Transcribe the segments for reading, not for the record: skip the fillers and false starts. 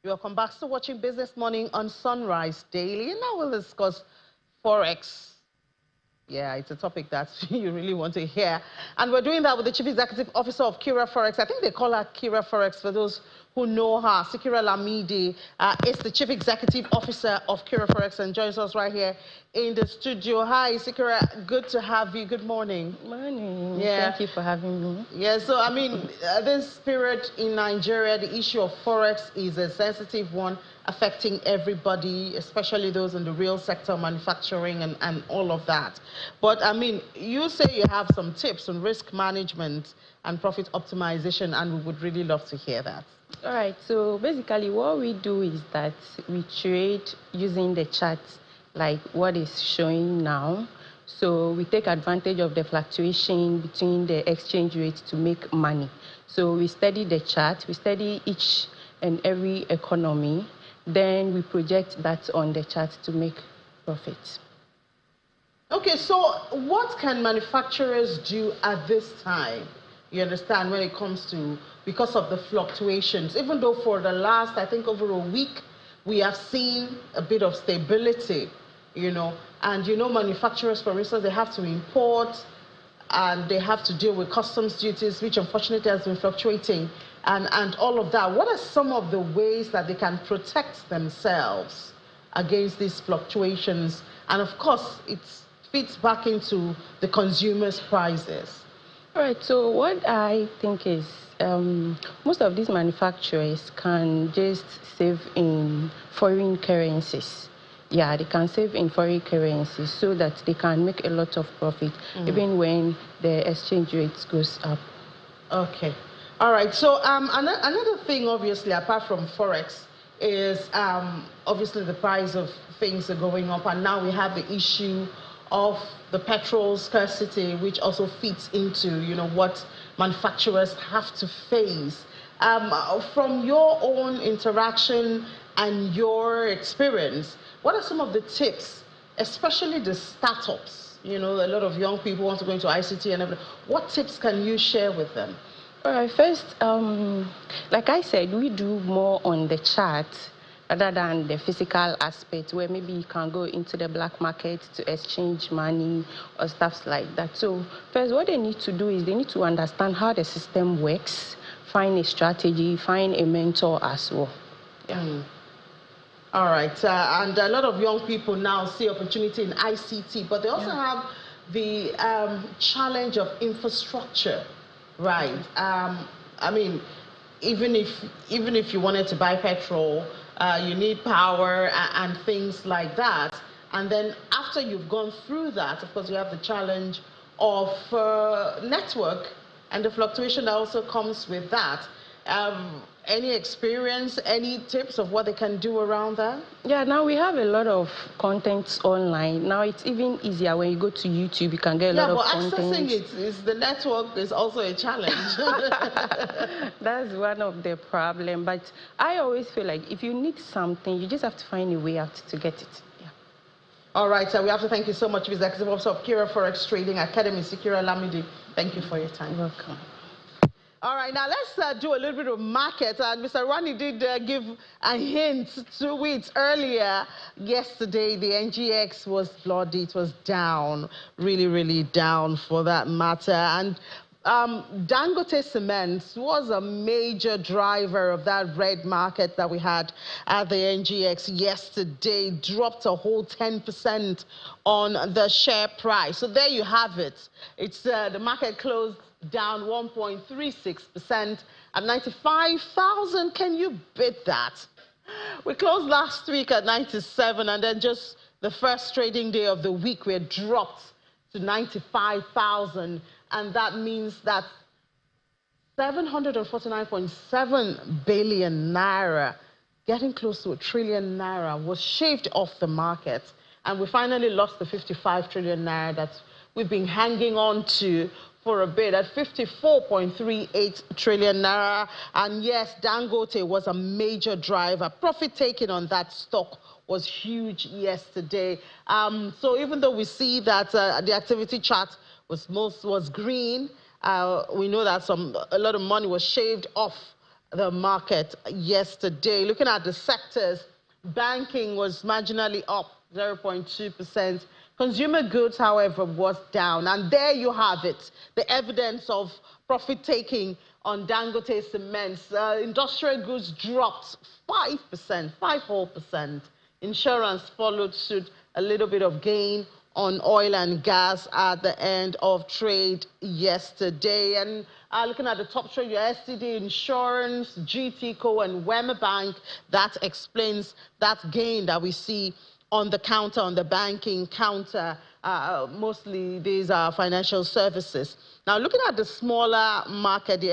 Welcome back. Still watching Business Morning on Sunrise Daily. And now we'll discuss Forex. Yeah, it's a topic that you really want to hear. And we're doing that with the Chief Executive Officer of Kira Forex. I think they call her Kira Forex for those who know her. Sikira Lamidi is the Chief Executive Officer of Kira Forex and joins us right here in the studio. Hi, Sikira. Good to have you. Good morning. Morning. Yeah. Thank you for having me. Yeah, so, I mean, this period in Nigeria, the issue of Forex is a sensitive one, affecting everybody, especially those in the real sector, manufacturing and all of that. But, I mean, you say you have some tips on risk management and profit optimization, and we would really love to hear that. All right, so basically what we do is that we trade using the charts like what is showing now. So we take advantage of the fluctuation between the exchange rates to make money. So we study the chart, we study each and every economy, then we project that on the chart to make profit. Okay, so what can manufacturers do at this time? You understand, when it comes to, because of the fluctuations, even though for the last, I think over a week, we have seen a bit of stability, you know, and you know, manufacturers, for instance, they have to import and they have to deal with customs duties, which unfortunately has been fluctuating, and all of that. What are some of the ways that they can protect themselves against these fluctuations? And of course, it fits back into the consumers' prices. All right, so what I think is most of these manufacturers can just save in foreign currencies. Yeah, they can save in foreign currencies so that they can make a lot of profit, even when the exchange rate goes up. Okay. All right. So another thing, obviously, apart from Forex, is obviously the price of things are going up. And now we have the issue of the petrol scarcity, which also fits into, you know, what manufacturers have to face. From your own interaction and your experience, what are some of the tips, especially the startups? You know, a lot of young people want to go into ICT and everything. What tips can you share with them? All right, first, like I said, we do more on the chart rather than the physical aspect, where maybe you can go into the black market to exchange money or stuff like that. So first, what they need to do is they need to understand how the system works, find a strategy, find a mentor as well. Yeah. All right, and a lot of young people now see opportunity in ICT, but they also have the challenge of infrastructure, right? I mean, even if you wanted to buy petrol, you need power and things like that. And then after you've gone through that, of course, you have the challenge of network and the fluctuation that also comes with that. Any experience, any tips of what they can do around that? Yeah, now we have a lot of content online. Now it's even easier when you go to YouTube, you can get a lot of content. Yeah, but accessing it is the network is also a challenge. That's one of the problems. But I always feel like if you need something, you just have to find a way out to get it. Yeah. All right, so we have to thank you so much, Executive Officer of Kira Forex Trading Academy, Sikira Lamidi. Thank you for your time. You're welcome. All right, now let's do a little bit of market. Mr. Rani did give a hint to it earlier. Yesterday, the NGX was bloody. It was down, really, really down for that matter. And Dangote Cement was a major driver of that red market that we had at the NGX yesterday. Dropped a whole 10% on the share price. So there you have it. It's the market closed down 1.36% at 95,000. Can you beat that? We closed last week at 97, and then just the first trading day of the week, we had dropped to 95,000, and that means that 749.7 billion naira, getting close to 1 trillion naira, was shaved off the market, and we finally lost the 55 trillion naira that we've been hanging on to for a bit at 54.38 trillion naira. And yes, Dangote was a major driver. Profit taking on that stock was huge yesterday. So even though we see that the activity chart was green, we know that a lot of money was shaved off the market yesterday. Looking at the sectors, banking was marginally up 0.2%. Consumer goods, however, was down. And there you have it, the evidence of profit taking on Dangote cements. Industrial goods dropped 5%, 5%. Insurance followed suit, a little bit of gain on oil and gas at the end of trade yesterday. And looking at the top trade, your STD Insurance, GTCO, and Wema Bank, that explains that gain that we see on the counter, on the banking counter. Mostly these are financial services. Now, looking at the smaller market, the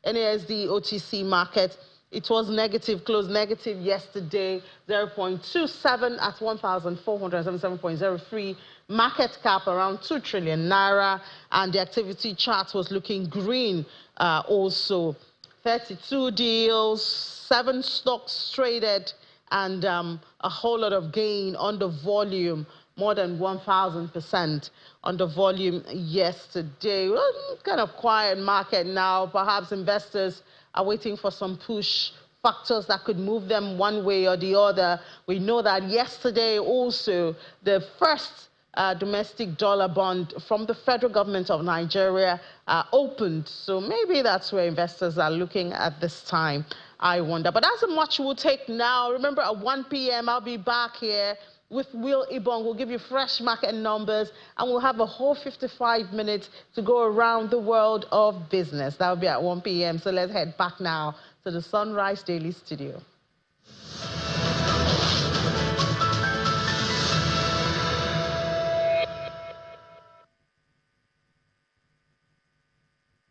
NASD OTC market, it was negative, closed negative yesterday, 0.27 at 1,477.03. Market cap around 2 trillion naira, and the activity chart was looking green also. 32 deals, 7 stocks traded, and a whole lot of gain on the volume, more than 1,000% on the volume yesterday. Well, kind of quiet market now. Perhaps investors are waiting for some push factors that could move them one way or the other. We know that yesterday also the first domestic dollar bond from the federal government of Nigeria opened. So maybe that's where investors are looking at this time, I wonder. But that's much we'll take now. Remember, at 1 p.m., I'll be back here with Will Ibong. We'll give you fresh market numbers, and we'll have a whole 55 minutes to go around the world of business. That'll be at 1 p.m. So let's head back now to the Sunrise Daily Studio.